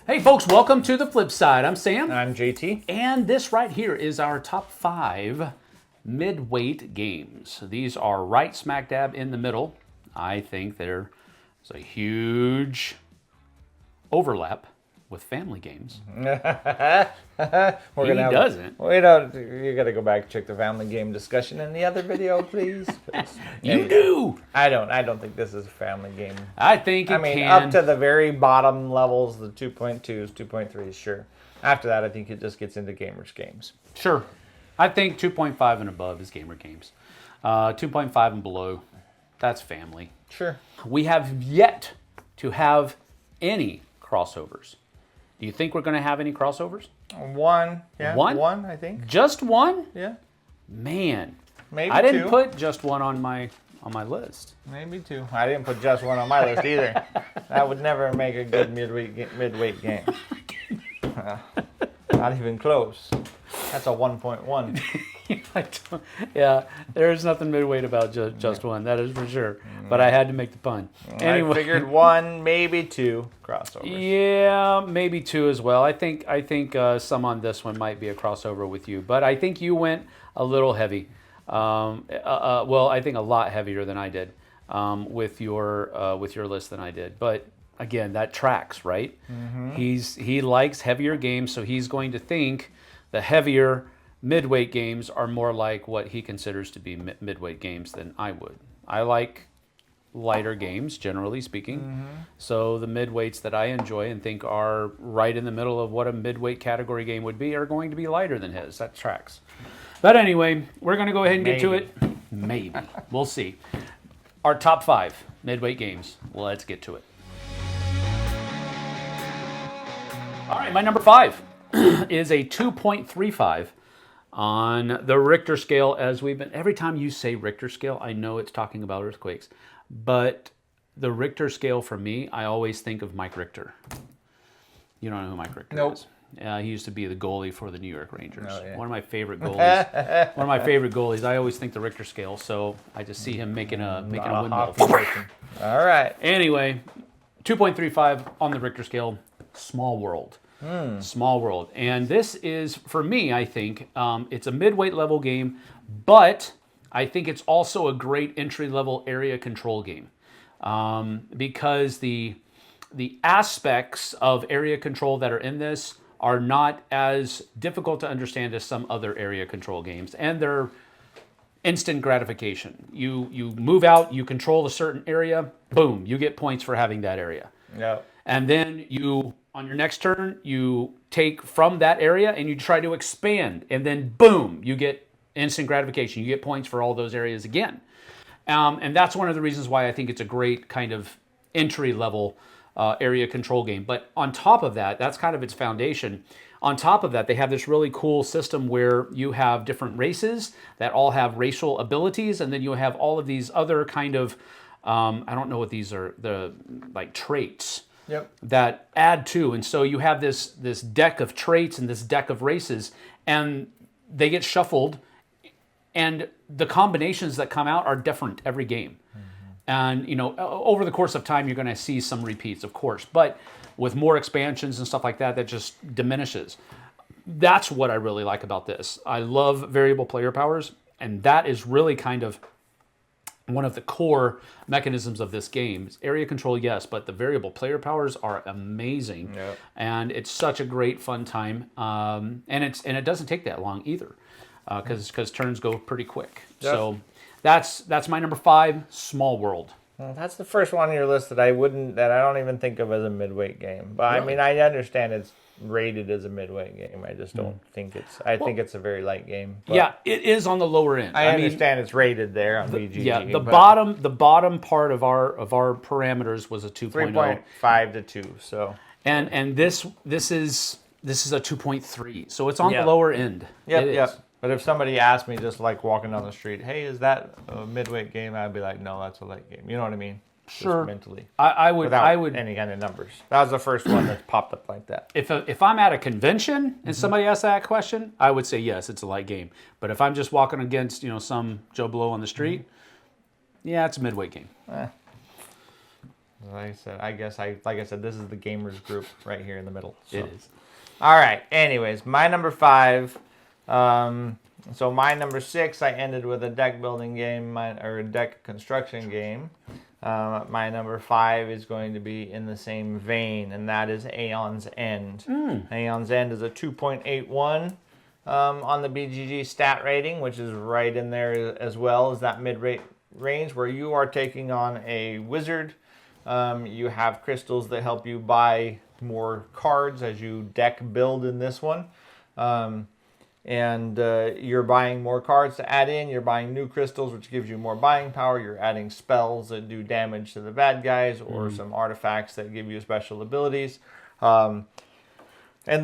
Hey folks, welcome to the Flipside. I'm Sam. I'm JT. And this right here is our top 5 mid-weight games. These are right smack dab in the middle. I think there's a huge overlap with family games. He doesn't. We don't. You got to go back and check the family game discussion in the other video, please. You do. I don't think this is a family game. I think it can. Up to the very bottom levels, the 2.2s, 2.3s, sure. After that, I think it just gets into gamers games. Sure. I think 2.5 and above is gamer games. 2.5 and below, that's family. Sure. We have yet to have any crossovers. Do you think we're going to have any crossovers? One, yeah. One, I think. Just one? Yeah. Man. Maybe I didn't two. put just one on my list. Maybe two. I didn't put just one on my list either. That would never make a good midweight game. Not even close. That's a 1.1. Yeah, there's nothing midweight about just one. That is for sure. But I had to make the pun. Anyway. I figured one, maybe two crossovers. Yeah, maybe two as well. I think some on this one might be a crossover with you, but I think you went a little heavy. Well, I think a lot heavier than I did with your list than I did. But again, that tracks, right? Mm-hmm. He likes heavier games, so he's going to think the heavier midweight games are more like what he considers to be midweight games than I would. I like lighter games, generally speaking. Mm-hmm. So the midweights that I enjoy and think are right in the middle of what a midweight category game would be are going to be lighter than his. That tracks. But anyway, we're going to go ahead and get to it. Maybe. We'll see. Our top 5 midweight games. Let's get to it. All right, my number 5 is a 2.35 on the Richter scale. As we've been, every time you say Richter scale, I know it's talking about earthquakes, but the Richter scale for me, I always think of Mike Richter. You don't know who Mike Richter is? He used to be the goalie for the New York Rangers. Oh, yeah. One of my favorite goalies. I always think the Richter scale, so I just see him making a windmill. All right. Anyway, 2.35 on the Richter scale. Small world. Small world. And this is, for me, I think, it's a midweight level game, but I think it's also a great entry-level area control game because the aspects of area control that are in this are not as difficult to understand as some other area control games, and they're instant gratification. You move out, you control a certain area, boom, you get points for having that area. Yep. And then on your next turn, you take from that area and you try to expand. And then, boom, you get instant gratification. You get points for all those areas again. And that's one of the reasons why I think it's a great kind of entry-level area control game. But on top of that, that's kind of its foundation. On top of that, they have this really cool system where you have different races that all have racial abilities. And then you have all of these other kind of, I don't know what these are, the like traits. Yep. That add to, and so you have this deck of traits and this deck of races, and they get shuffled, and the combinations that come out are different every game. Mm-hmm. And over the course of time, you're going to see some repeats, of course, but with more expansions and stuff like that, that just diminishes. That's what I really like about this. I love variable player powers, and that is really kind of one of the core mechanisms of this game. It's area control, yes, but the variable player powers are amazing, and it's such a great fun time. And it doesn't take that long either, because turns go pretty quick. Yep. So that's my number 5, Small World. Well, that's the first one on your list that I don't even think of as a midweight game. But really? I mean, I understand it's rated as a midweight game. I just don't think it's. I think it's a very game. But yeah, it is on the lower end. I understand it's rated there on BGG. Yeah, the bottom part of our parameters was a 2.0. 3.5 to 2. So and this is a 2.3. So it's on the lower end. Yep. But if somebody asked me just like walking down the street, hey, is that a midweight game? I'd be like, no, that's a light game. You know what I mean? Sure. Just mentally. I would any kind of numbers. That was the first one that popped up like that. If I'm at a convention and somebody asks that question, I would say yes, it's a light game. But if I'm just walking against some Joe Blow on the street, yeah, it's a midweight game. Like I said, like I said, this is the gamers group right here in the middle. So. It is. All right. Anyways, my number 5. So my number 6, I ended with a deck building game, or a deck construction game. My number 5 is going to be in the same vein, and that is Aeon's End. Aeon's End is a 2.81 on the BGG stat rating, which is right in there as well as that mid-rate range, where you are taking on a wizard. You have crystals that help you buy more cards as you deck build in this one. And you're buying more cards to add in. You're buying new crystals, which gives you more buying power. You're adding spells that do damage to the bad guys, or some artifacts that give you special abilities. And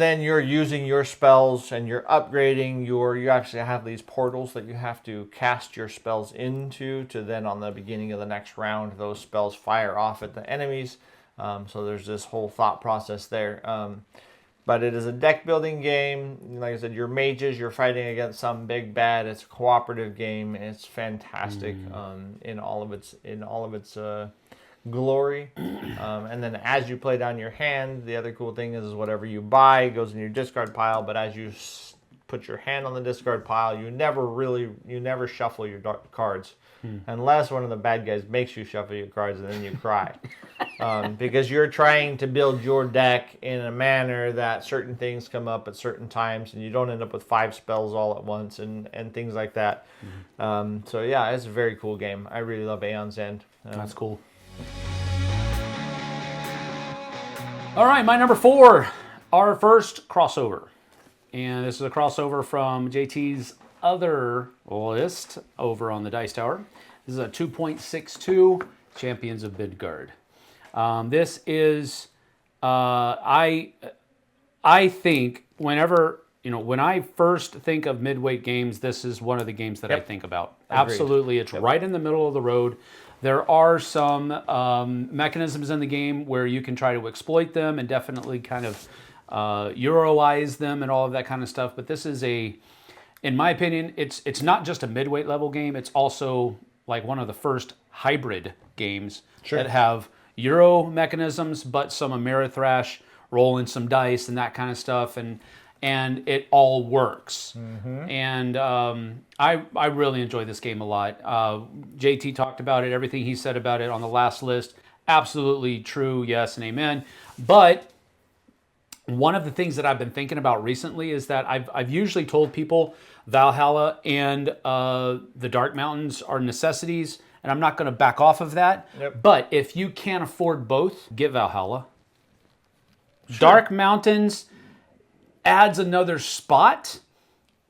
then you're using your spells and you're upgrading you actually have these portals that you have to cast your spells into, to then on the beginning of the next round, those spells fire off at the enemies. So there's this whole thought process there. But it is a deck building game. Like I said, you're mages, you're fighting against some big bad. It's a cooperative game. It's fantastic in all of its glory. And then as you play down your hand, the other cool thing is whatever you buy goes in your discard pile. But as you put your hand on the discard pile, you never shuffle your cards. Unless one of the bad guys makes you shuffle your cards, and then you cry. Because you're trying to build your deck in a manner that certain things come up at certain times, and you don't end up with 5 spells all at once and things like that. So yeah, it's a very cool game. I really love Aeon's End. That's cool. All right, my number 4, our first crossover. And this is a crossover from JT's other list over on the Dice Tower. This is a 2.62 Champions of Midgard. This is, I think whenever, when I first think of midweight games, this is one of the games that I think about. Agreed. Absolutely. It's right in the middle of the road. There are some mechanisms in the game where you can try to exploit them and definitely kind of Euroize them and all of that kind of stuff. But this is in my opinion, it's not just a midweight level game. It's also like one of the first hybrid games that have Euro mechanisms, but some Ameritrash, rolling some dice and that kind of stuff, and it all works. And I really enjoy this game a lot. JT talked about it, everything he said about it on the last list, absolutely true, yes and amen. But one of the things that I've been thinking about recently is that I've usually told people Valhalla and the Dark Mountains are necessities, and I'm not going to back off of that. But if you can't afford both, get Valhalla. Dark Mountains adds another spot,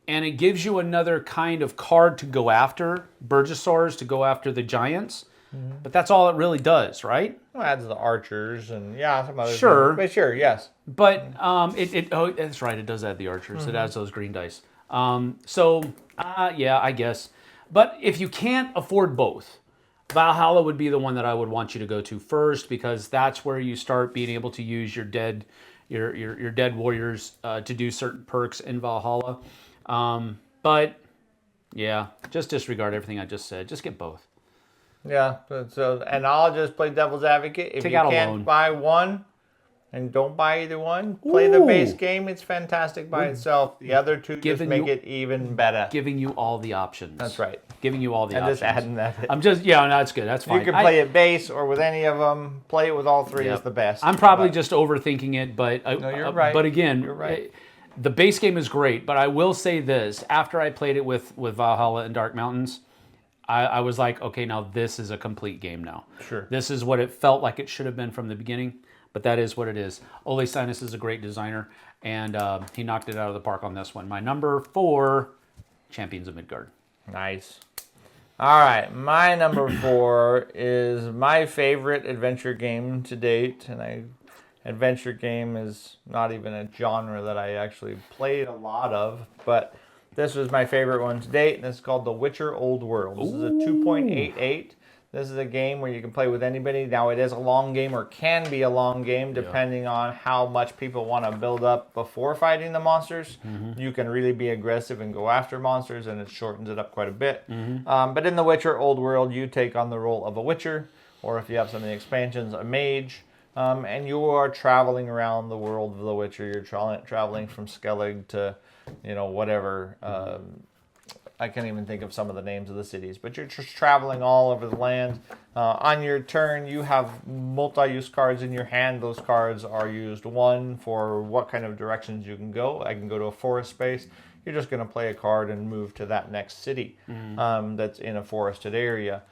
and it gives you another kind of card to go after, Burgosaurs, to go after the giants. But that's all it really does, right? Well, it adds the archers and some other sure. things. But sure, yes. But that's right, it does add the archers. It adds those green dice. Yeah, I guess. But if you can't afford both, Valhalla would be the one that I would want you to go to first, because that's where you start being able to use your dead warriors to do certain perks in Valhalla. But yeah, just disregard everything I just said. Just get both. Yeah. So, and I'll just play devil's advocate. If you can't buy one, and don't buy either one, play the base game. It's fantastic by itself. The other two just make it even better. Giving you all the options. That's right. Giving you all the options. And just adding that. I'm just, no, that's good. That's fine. You can play it base or with any of them. Play it with all three is the best. I'm probably just overthinking it, but no, you're right. But again, you're right. The base game is great, but I will say this: after I played it with Valhalla and Dark Mountains, I was like, okay, now this is a complete game now. Sure. This is what it felt like it should have been from the beginning, but that is what it is. Ole Sinus is a great designer, and he knocked it out of the park on this one. My number 4, Champions of Midgard. Nice. All right, my number 4 is my favorite adventure game to date, and adventure game is not even a genre that I actually played a lot of, but this was my favorite one to date, and this is called The Witcher Old World. This is a 2.88. This is a game where you can play with anybody. Now, it is a long game, or can be a long game, depending on how much people want to build up before fighting the monsters. You can really be aggressive and go after monsters, and it shortens it up quite a bit. But in The Witcher Old World, you take on the role of a witcher, or if you have some of the expansions, a mage. And you are traveling around the world of The Witcher. You're traveling from Skellig to, whatever. I can't even think of some of the names of the cities, but you're just traveling all over the land. On your turn, you have multi-use cards in your hand. Those cards are used, one, for what kind of directions you can go. I can go to a forest space. You're just going to play a card and move to that next city that's in a forested area.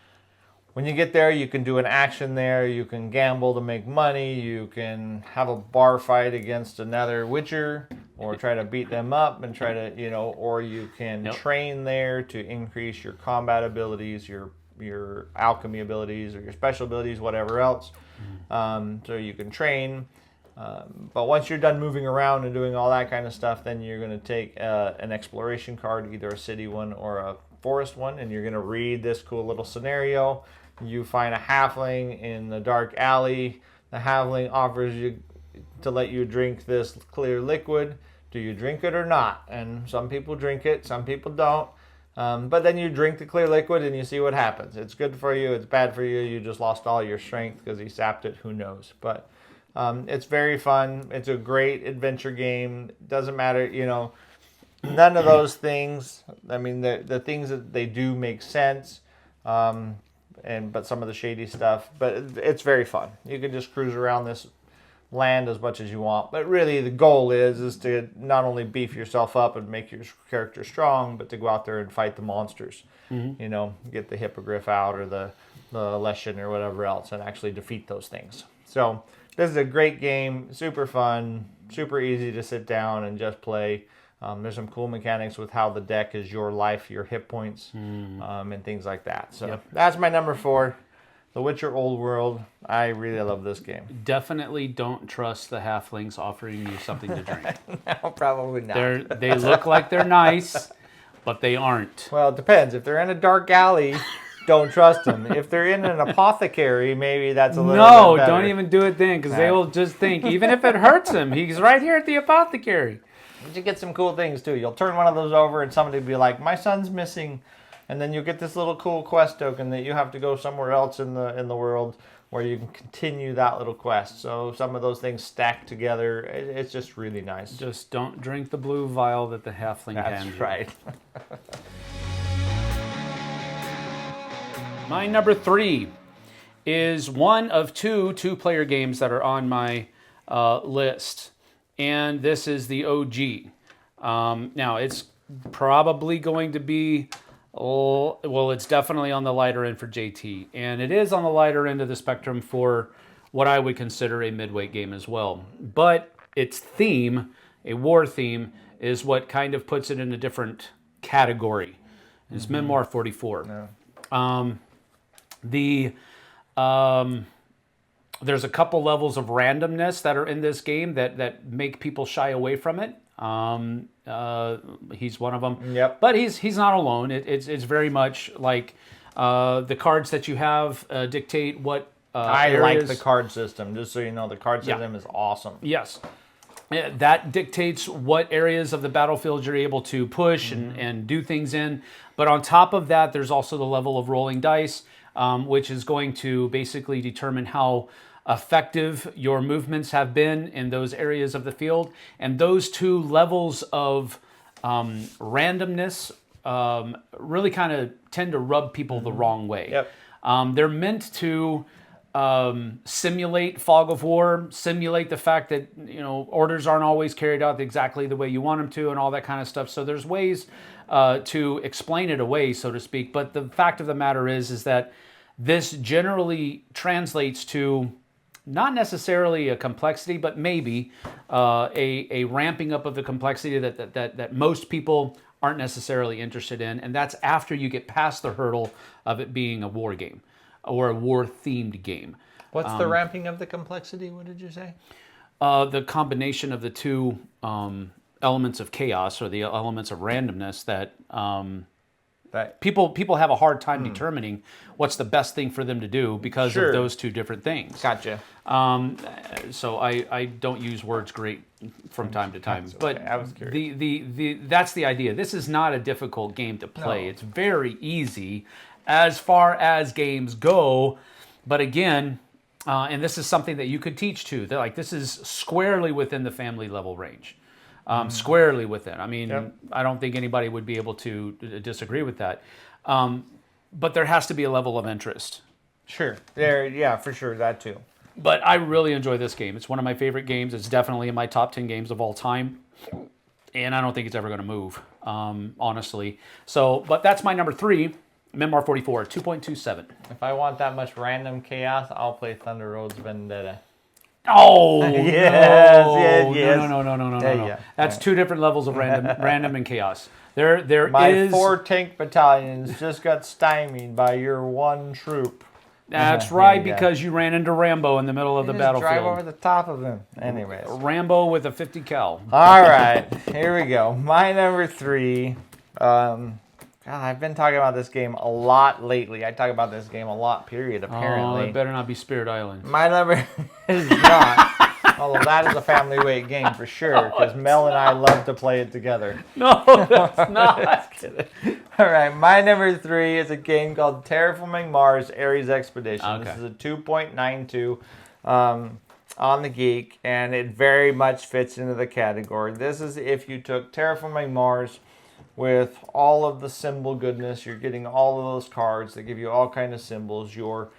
When you get there, you can do an action there. You can gamble to make money. You can have a bar fight against another Witcher, or try to beat them up and try to, or you can train there to increase your combat abilities, your alchemy abilities, or your special abilities, whatever else. So you can train. But once you're done moving around and doing all that kind of stuff, then you're going to take an exploration card, either a city one or a forest one, and you're going to read this cool little scenario. You find a halfling in the dark alley. The halfling offers you to let you drink this clear liquid. Do you drink it or not? And some people drink it, some people don't. But then you drink the clear liquid and you see what happens. It's good for you, it's bad for you. You just lost all your strength because he sapped it, who knows. But it's very fun. It's a great adventure game. Doesn't matter, none of those things. I mean, the things that they do make sense. But some of the shady stuff, but it's very fun. You can just cruise around this land as much as you want, but really the goal is to not only beef yourself up and make your character strong, but to go out there and fight the monsters. Get the hippogriff out, or the leshen, or whatever else, and actually defeat those things. So this is a great game, super fun, super easy to sit down and just play. There's some cool mechanics with how the deck is your life, your hit points, and things like that. So that's my number 4, The Witcher Old World. I really love this game. Definitely don't trust the halflings offering you something to drink. No, probably not. They look like they're nice, but they aren't. Well, it depends. If they're in a dark alley, don't trust them. If they're in an apothecary, maybe that's a little bit better. No, don't even do it then, because they will just think, even if it hurts him, he's right here at the apothecary. You get some cool things too. You'll turn one of those over and somebody will be like, my son's missing. And then you'll get this little cool quest token that you have to go somewhere else in the world where you can continue that little quest. So some of those things stack together. It's just really nice. Just don't drink the blue vial that the halfling hands you. That's right. My number 3 is one of two-player games that are on my list. And this is the OG. Now, it's probably going to be, it's definitely on the lighter end for JT. And it is on the lighter end of the spectrum for what I would consider a midweight game as well. But its theme, a war theme, is what kind of puts it in a different category. It's Memoir 44. Yeah. There's a couple levels of randomness that are in this game that make people shy away from it. He's one of them. Yep. But he's not alone. It's very much like the cards that you have dictate what I areas. like the card system. Just so you know, the card system is awesome. Yes. That dictates what areas of the battlefield you're able to push and do things in. But on top of that, there's also the level of rolling dice, which is going to basically determine how effective your movements have been in those areas of the field. And those two levels of randomness really kind of tend to rub people the wrong way. Yep. They're meant to simulate fog of war, simulate the fact that orders aren't always carried out exactly the way you want them to, and all that kind of stuff. So there's ways to explain it away, so to speak. But the fact of the matter is that this generally translates to not necessarily a complexity, but maybe a ramping up of the complexity that most people aren't necessarily interested in, and that's after you get past the hurdle of it being a war game or a war-themed game. What's the ramping of the complexity? What did you say? The combination of the two elements of chaos, or the elements of randomness that people have a hard time determining what's the best thing for them to do because of those two different things. Gotcha. So I don't use words great from time to time, but I was curious. that's the idea. This is not a difficult game to play. No. It's very easy as far as games go. But again, and this is something that you could teach too. They're like, this is squarely within the family level range. Squarely within. I mean, Yep. I don't think anybody would be able to disagree with that. But there has to be a level of interest. Sure. There, yeah, for sure, that too. But I really enjoy this game. It's one of my favorite games. It's definitely in my top 10 games of all time. And I don't think it's ever going to move, honestly. So, but that's my number 3, Memoir 44, 2.27. If I want that much random chaos, I'll play Thunder Road's Vendetta. Oh, Yes, no. yes, yes. No. Yeah. That's two different levels of random and chaos. There My is 4 tank battalions just got stymied by your 1 troop. That's right, Yeah. because you ran into Rambo in the middle of the Just battlefield. drive over the top of him. Anyways. Rambo with a 50 cal. All right, here we go. My number 3. God, I've been talking about this game a lot lately. I talk about this game a lot, period, Oh, apparently. it better not be Spirit Island. My number is not. Although that is a family weight game for sure, because Mel and I love to play it together. No, that's not. All right, my number 3 is a game called Terraforming Mars Ares Expedition. Okay. This is a 2.92 on the Geek, and it very much fits into the category. This is if you took Terraforming Mars with all of the symbol goodness. You're getting all of those cards that give you all kind of symbols. You're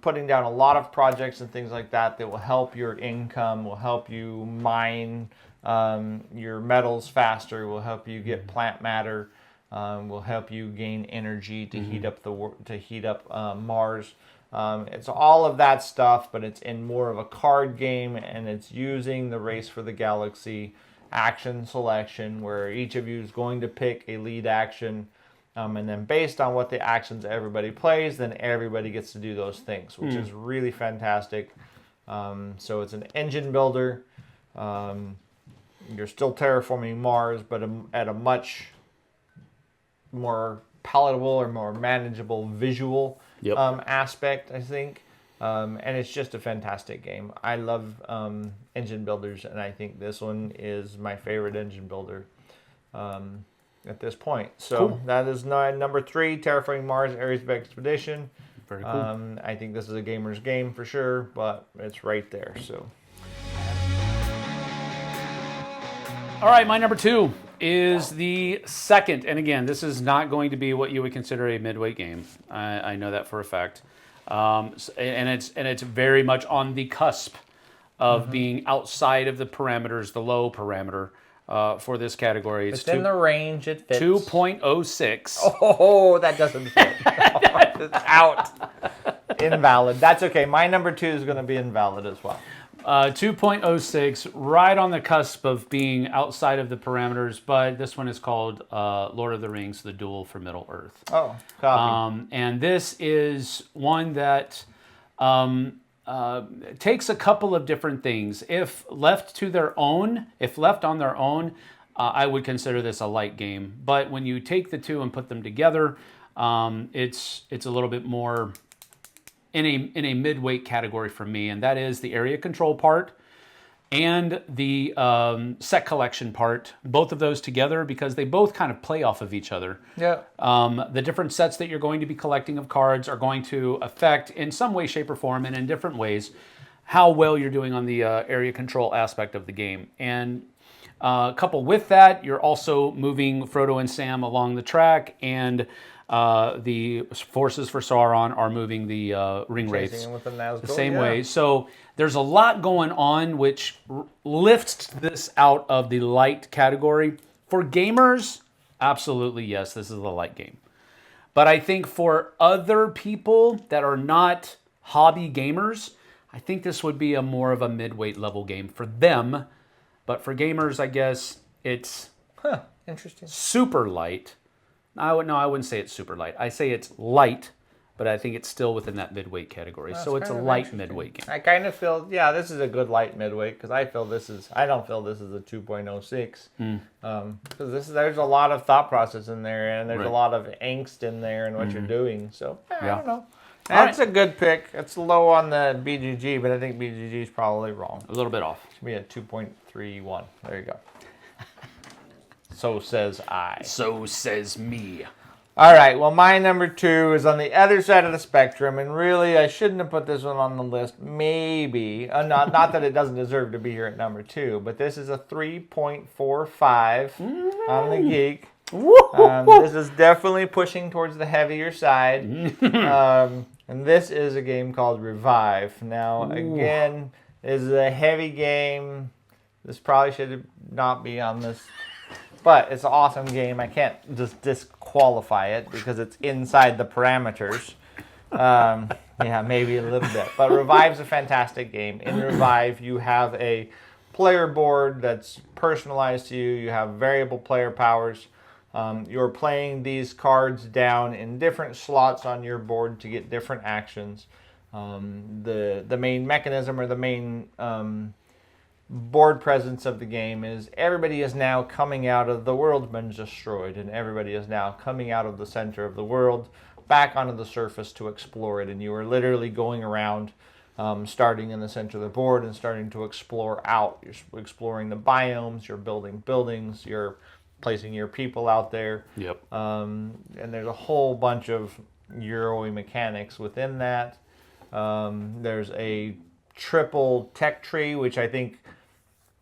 putting down a lot of projects and things like that that will help your income, will help you mine your metals faster, will help you get plant matter, will help you gain energy to heat up Mars. It's all of that stuff, but it's in more of a card game, and it's using the Race for the Galaxy action selection, where each of you is going to pick a lead action, and then based on what the actions everybody plays, then everybody gets to do those things, which is really fantastic. So it's an engine builder. You're still terraforming Mars, but at a much more palatable or more manageable visual aspect, I think. And it's just a fantastic game. I love engine builders, and I think this one is my favorite engine builder at this point. So Cool. that is number 3, Terraforming Mars Ares Expedition. Very cool. I think this is a gamer's game for sure, but it's right there. So All right, my number 2 is the second, and again, this is not going to be what you would consider a midweight game. I know that for a fact. And it's very much on the cusp of being outside of the parameters, the low parameter for this category. it's in the range it fits. 2.06. Oh, that doesn't fit. It's out. Invalid. That's okay. My number 2 is going to be invalid as well. 2.06, right on the cusp of being outside of the parameters, but this one is called Lord of the Rings, The Duel for Middle-earth. Oh, copy. And this is one that takes a couple of different things. If left on their own, I would consider this a light game. But when you take the two and put them together, it's a little bit more in a midweight category for me, and that is the area control part and the set collection part. Both of those together, because they both kind of play off of each other. Yeah. The different sets that you're going to be collecting of cards are going to affect, in some way, shape, or form, and in different ways, how well you're doing on the area control aspect of the game. And coupled with that, you're also moving Frodo and Sam along the track, and the forces for Sauron are moving the ring wraiths With the Nazgul, the same way. So there's a lot going on, which lifts this out of the light category. For gamers, absolutely yes, this is a light game. But I think for other people that are not hobby gamers, I think this would be a more of a midweight level game for them. But for gamers, I guess it's Interesting. super light. I wouldn't say it's super light. I say it's light, but I think it's still within that midweight category. So it's a light midweight game. I kind of feel, this is a good light midweight, because I don't feel this is a 2.06. Because there's a lot of thought process in there, and there's a lot of angst in there in what you're doing. So I don't know. That's a good pick. It's low on the BGG, but I think BGG is probably wrong. A little bit off. Should be at 2.31. There you go. So says I. So says me. All right, well, my number 2 is on the other side of the spectrum, and really, I shouldn't have put this one on the list. Maybe. Not that it doesn't deserve to be here at number 2, but this is a 3.45 on the Geek. This is definitely pushing towards the heavier side. And this is a game called Revive. Now, again, this is a heavy game. This probably should not be on this. But it's an awesome game. I can't just disqualify it because it's inside the parameters. Yeah, maybe a little bit. But Revive's a fantastic game. In Revive, you have a player board that's personalized to you. You have variable player powers. You're playing these cards down in different slots on your board to get different actions. The main mechanism or the main board presence of the game is everybody is now coming out of the world's been destroyed, and everybody is now coming out of the center of the world back onto the surface to explore it. And you are literally going around, starting in the center of the board and starting to explore out. You're exploring the biomes, you're building buildings, you're placing your people out there. Yep. And there's a whole bunch of Euro mechanics within that. There's a triple tech tree, which I think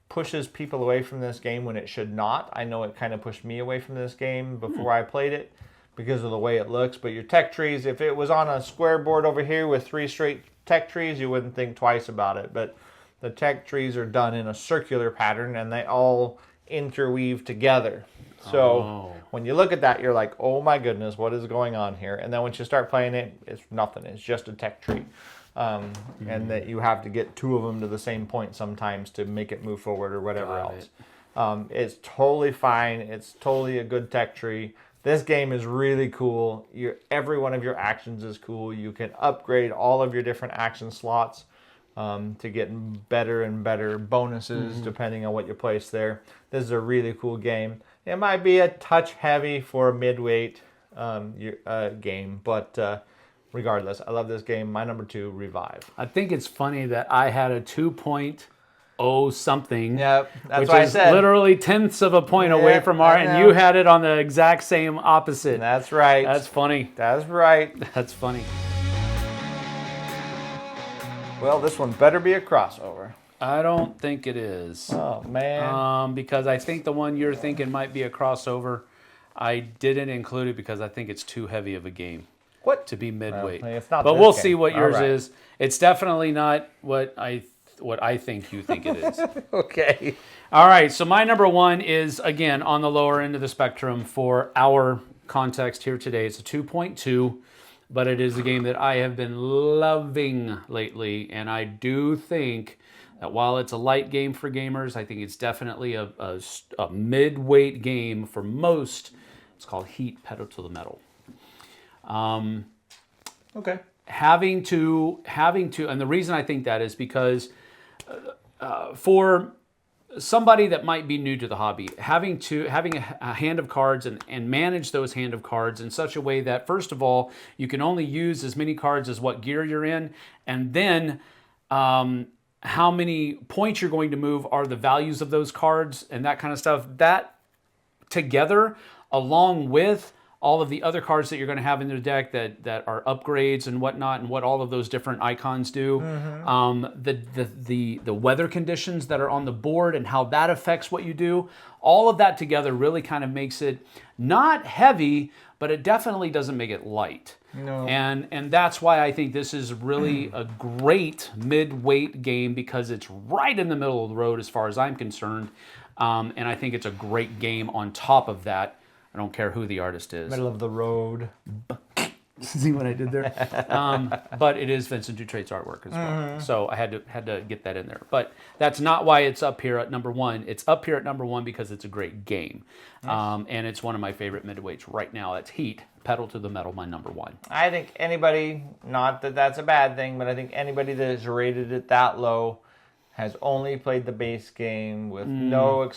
pushes people away from this game when it should not. I know it kind of pushed me away from this game before I played it because of the way it looks. But your tech trees, if it was on a square board over here with 3 straight tech trees, you wouldn't think twice about it. But the tech trees are done in a circular pattern, and they all interweave together. So when you look at that, you're like, oh my goodness, what is going on here? And then once you start playing it, it's nothing. It's just a tech tree. And that you have to get 2 of them to the same point sometimes to make it move forward or whatever else. It's totally fine. It's totally a good tech tree. This game is really cool. Every one of your actions is cool. You can upgrade all of your different action slots to get better and better bonuses depending on what you place there. This is a really cool game. It might be a touch heavy for a midweight game, but regardless, I love this game. My number 2, Revive. I think it's funny that I had a 2.0 something. Yep, that's which what I is said. literally tenths of a point away from our, and you had it on the exact same opposite. That's right. That's funny. That's right. That's funny. Well, this one better be a crossover. I don't think it is. Oh, man. Because I think the one you're thinking might be a crossover. I didn't include it because I think it's too heavy of a game. What? To be midweight. Well, it's not but this we'll game. see what yours All right. is. It's definitely not what I think you think it is. Okay. All right, so my number 1 is, again, on the lower end of the spectrum for our context here today. It's a 2.2, but it is a game that I have been loving lately, and I do think that while it's a light game for gamers, I think it's definitely a mid-weight game for most. It's called Heat, Pedal to the Metal. Okay. Having to, and the reason I think that is because for somebody that might be new to the hobby, having a hand of cards and manage those hand of cards in such a way that, first of all, you can only use as many cards as what gear you're in, and then how many points you're going to move are the values of those cards and that kind of stuff. That together, along with all of the other cards that you're going to have in your deck that are upgrades and whatnot, and what all of those different icons do, the weather conditions that are on the board and how that affects what you do, all of that together really kind of makes it not heavy, but it definitely doesn't make it light. No. And that's why I think this is really a great mid-weight game, because it's right in the middle of the road as far as I'm concerned. And I think it's a great game on top of that. I don't care who the artist is. Middle of the road. See what I did there? But it is Vincent Dutrait's artwork as well. So I had to get that in there. But that's not why it's up here at number 1. It's up here at number 1 because it's a great game. Nice. And it's one of my favorite midweights right now. It's Heat, Pedal to the Metal, my number 1. I think anybody, not that that's a bad thing, but I think anybody that has rated it that low has only played the base game with no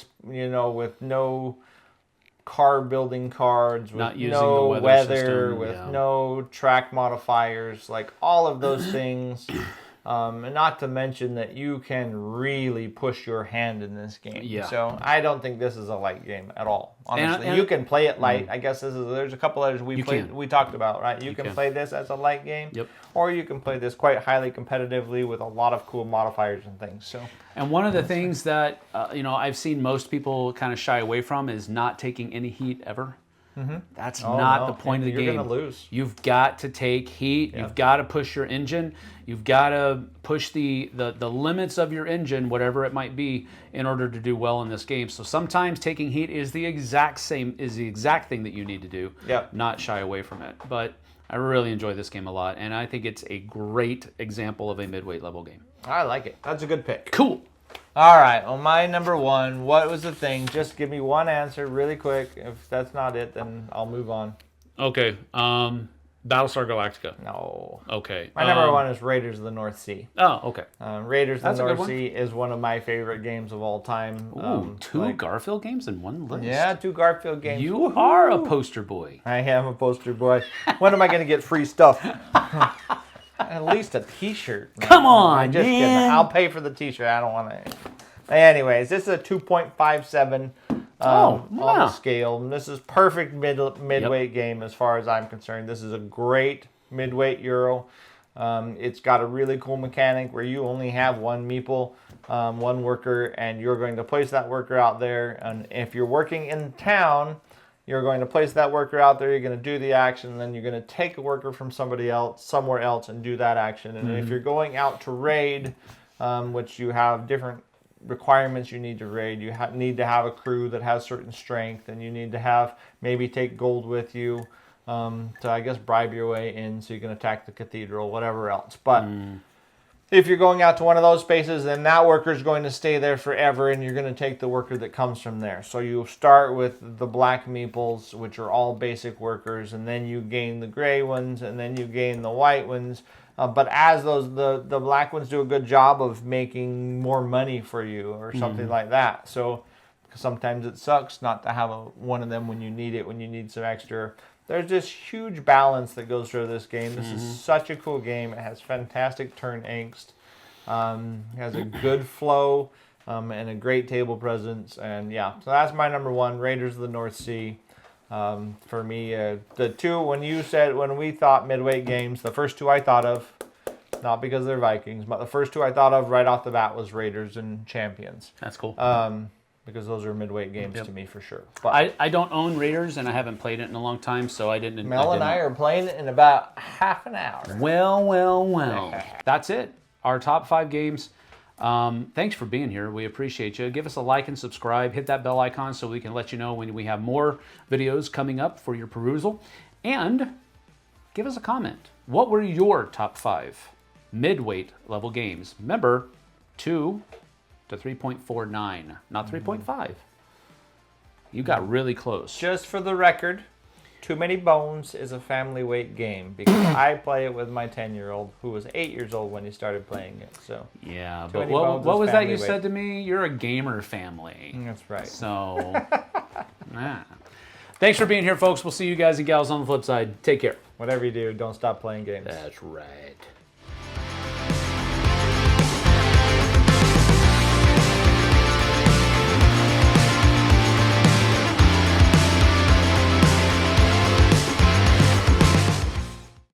car building cards, with Not using no the weather system, with no track modifiers, like all of those things And not to mention that you can really push your hand in this game. Yeah. So I don't think this is a light game at all. Honestly, And you can play it light. I guess there's a couple others we talked about, right? You can play this as a light game, Yep. or you can play this quite highly competitively with a lot of cool modifiers and things. So. And one of the things that I've seen most people kind of shy away from is not taking any heat ever. That's not the point of the game. You're going to lose. You've got to take heat. You've got to push your engine. You've got to push the limits of your engine, whatever it might be, in order to do well in this game. So sometimes taking heat is the exact thing that you need to do. Yep. Not shy away from it. But I really enjoy this game a lot, and I think it's a great example of a midweight level game. I like it. That's a good pick. Cool. All right, well, my number one, what was the thing? Just give me one answer really quick. If that's not it, then I'll move on. Okay. Battlestar Galactica. No. Okay. My number one is Raiders of the North Sea. Oh, okay. Raiders of the That's a good North Sea is one of my favorite games of all time. Ooh, two Garfield games in one list. Yeah, 2 Garfield games. You are a poster boy. I am a poster boy. When am I going to get free stuff? At least a T-shirt. Come on, I'm just kidding. I'll pay for the T-shirt. I don't want to. Anyways, this is a 2.57 on the scale. This is perfect midweight game as far as I'm concerned. This is a great midweight Euro. It's got a really cool mechanic where you only have one meeple, one worker, and you're going to place that worker out there. And if you're working in town, you're going to place that worker out there, you're going to do the action, and then you're going to take a worker from somebody else, somewhere else, and do that action. And if you're going out to raid, which you have different requirements you need to raid, you need to have a crew that has certain strength, and you need to have, maybe take gold with you to, I guess, bribe your way in so you can attack the cathedral, whatever else. But if you're going out to one of those spaces, then that worker is going to stay there forever, and you're going to take the worker that comes from there. So you start with the black meeples, which are all basic workers, and then you gain the gray ones, and then you gain the white ones. But as the black ones do a good job of making more money for you or something like that. So sometimes it sucks not to have one of them when you need it, when you need some extra. There's this huge balance that goes through this game. This is such a cool game. It has fantastic turn angst. It has a good flow and a great table presence. And yeah, so that's my number one, Raiders of the North Sea. For me, the two, when we thought midweight games, the first two I thought of, not because they're Vikings, but the first two I thought of right off the bat was Raiders and Champions. That's cool. Because those are midweight games to me for sure. But I don't own Raiders, and I haven't played it in a long time, so I didn't. Mel and I are playing it in about half an hour. Well. That's it. Our top 5 games. Thanks for being here. We appreciate you. Give us a like and subscribe. Hit that bell icon so we can let you know when we have more videos coming up for your perusal. And give us a comment. What were your top 5 midweight level games? Remember, 2 to 3.49, not 3.5. You got really close. Just for the record, Too Many Bones is a family weight game because I play it with my 10-year-old who was 8 years old when he started playing it. So yeah, but what was that you said to me? You're a gamer family. That's right. So, thanks for being here, folks. We'll see you guys and gals on the flip side. Take care. Whatever you do, don't stop playing games. That's right.